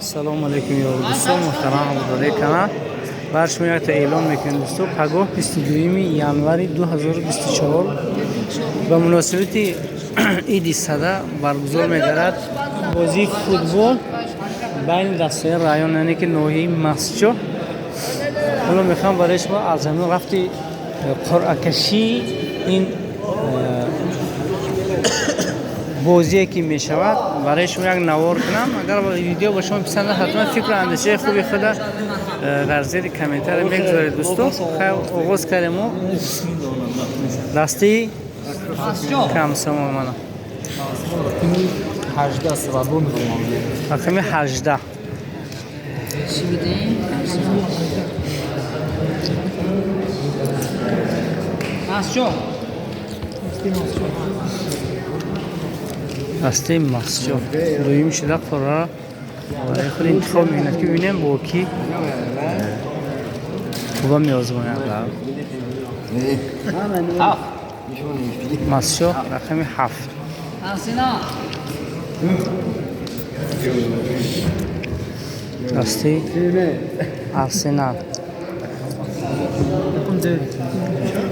السلام علیکم یار دوستان محترم همراهان کانال بر شما یک اعلام میکنم دوستان پگاه 22 январи 2024 به مناسبت عید صده برگزار می‌گردد بازی فوتبال بین دسته رایان یعنی که ناحیه مسجد. حالا میخوام برای شما از زمین رفتی قرعه کشی این بازی که می شود برای شما یک نوار کنم. اگر ویدیو با شما پسند حتما فکر و اندیشه خوبی خود در زیر کامنتر میگذارید دوستان. خیلی آغاز کردیم دستی کم سما منو 18 سوابو میخوام رقم 18 دسته مسجد دویم شده قرار برای خود انتخاب می‌کند که ببینیم با کی خوبا می‌آزماید. مسجد رقم 7 دسته آرسنال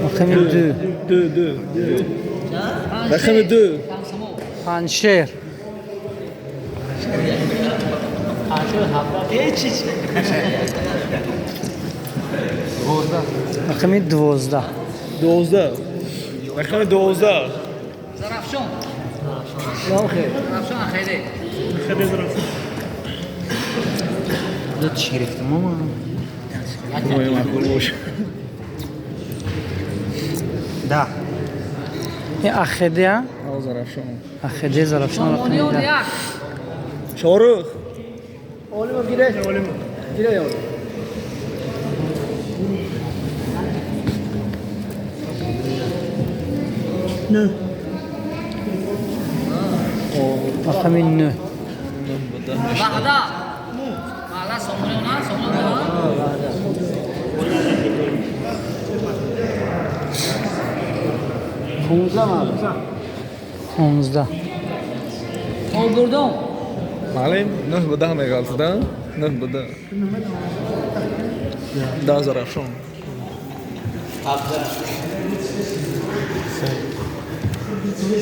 رقم 2 رقم 2 پنشیر رقم 12 رقم 12 زرافشان خیر زرافشان خیلی دو چیرفت ماما روی معقول باشه ده این اخیده ها زرافشان اخیده زرافشان رقم میلیون 10 یک شاروخ اولیم گیره گیره یاد نه رقم 9 بعدا بعدا سومونه 15 او بردم معلم نه بده میگالت ده نه بده ده زرافشان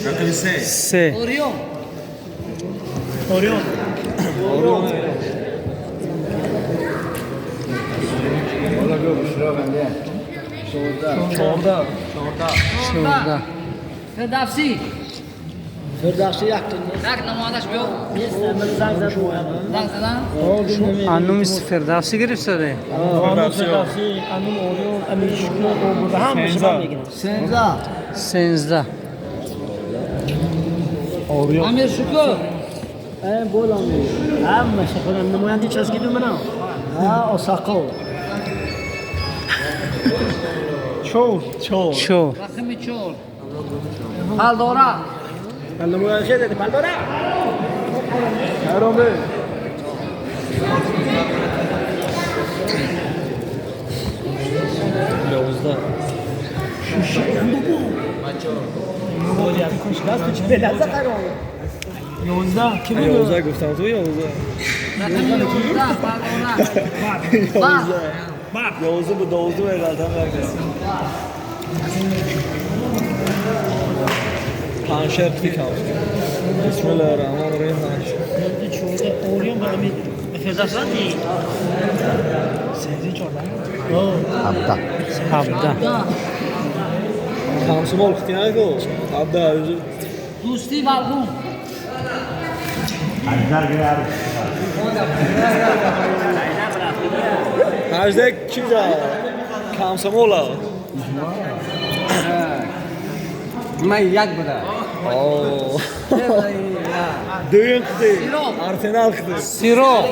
رقم 3 اوریون اوریون والا گو بشرا بنده 14 14 فردوسی فردوسی یک یک نمادش بیو زنگ زد زنگ زدن انومیس فردوسی گرفت داره فردوسی انوم اوریون امیشکو او به هم شما میگیرن 13 اوریون امیر شکر بولم هم شکرم نماینده چسکیدو منم ها اوساکو چور شو رقم 4 پالدورا نماینده چه دادی پالدورا هرامه دوزده بولی از کش گاز تو چه بلازه قرار 11 کی بود 11 گفتم تو 11 رقم 11 پالدورا 11 به 12 غلطم نکردم پنشر فکر بسم الله الرحمن الرحیم چوده اوریون به امید فردوسی سیزی 14 17 کامسمال خطی نگو عبده دوستی والگون هجده چیزا کامسمالا من یک بوده دویم خطی آرسنال خطی سیرو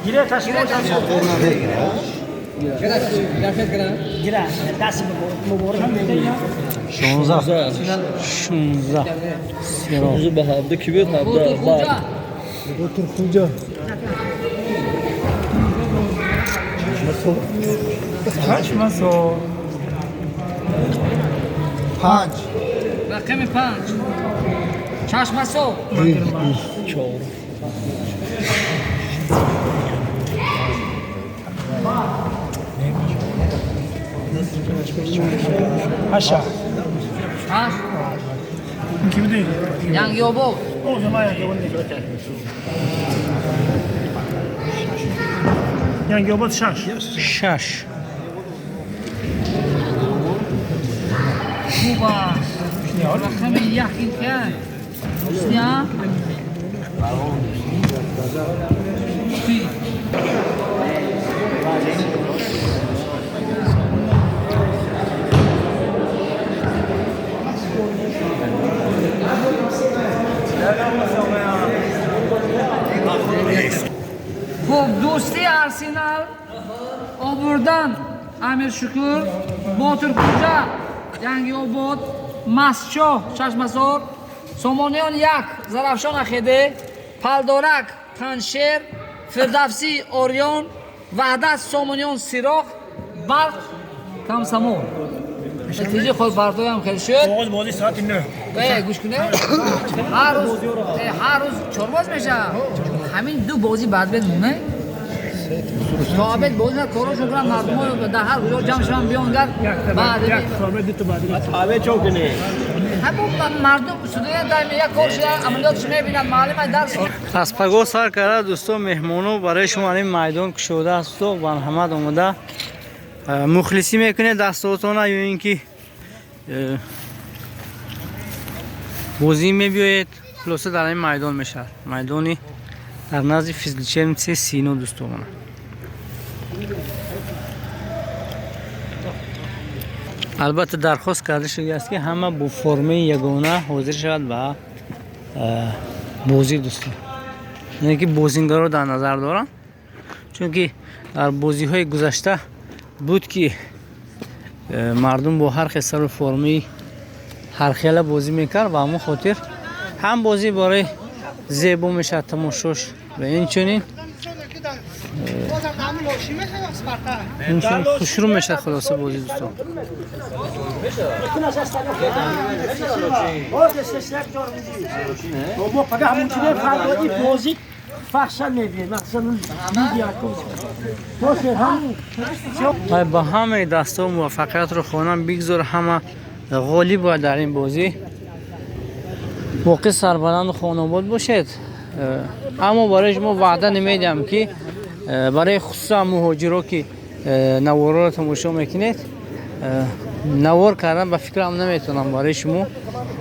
گیره تشکیل گیره دست مبارک هم میگه 16 سیرو روزو به هفته کی بیاد بوتر هفته خوجا بعد دکتر خوجا رقم 5 چشمسو هشا هاش کی بودی؟ ینگ یوبو او زمان یک یوبو نیست ینگ یوبو شش 6 خوبه رقم یخی که دوستیا خب دوستی ارسنال آوردن امیر شکر باتر کجا ینگ یوبود مسچو چشمسور سومونیان یک زرافشان اخیده پالدورک پنشیر فردوسی اوریون وحدت سومونیان سیراخ برق کمسمون نتیجه خود بردوی هم خیلی شد آغاز بازی ساعت 9 گوش کنه هر روز 4 باز میشه همین دو بازی بعد بمونه ثابت بازی کارشون کنن مردم ها در هر کجا جمع شدن بیان بعد یک خبر دو تا بعد همون مردم سودای دائم یک کار شده عملیاتش میبینن معلم درس از پگاه سر کرده دوستو مهمونو برای شما این میدان کشوده است و بان حمد اومده مخلصی میکنه دستاتون یا اینکه بازی میبیاید خلاصه در این میدان میشه میدانی در نزد فیزیکچر میشه سینو دوستو من البته درخواست کرده شده است که همه با فرم یگانه حاضر شود و بازی دوستان یعنی که بازیگر رو در نظر دارم چون که در بازی های گذشته بود که مردم با هر قصر و فرمی هر خیلی بازی میکرد و همون خاطر هم بازی برای زیبا میشه تماشاش و این چنین خوشرو میشه خلاصه بازی دوستان ما پگاه همونجوری فرقی بازی فحشا میبینیم مثلا میدیا و با همه دستا موفقیت رو خواهنم بگذار همه غالب باید در این بازی واقع سربلند و خانواد باشد اما برای شما وعده نمیدم که برای خصوصا مهاجرا که نوارا رو تماشا میکنید نوار کردن به فکرم نمیتونم برای شما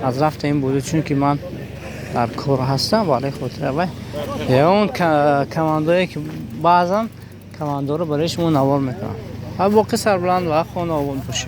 از رفت این بوده چون که من در کار هستم برای خاطر یا اون کماندایی که بعضا کماندار رو برای شما نوار میکنم و واقع سربلند و خانواد باشه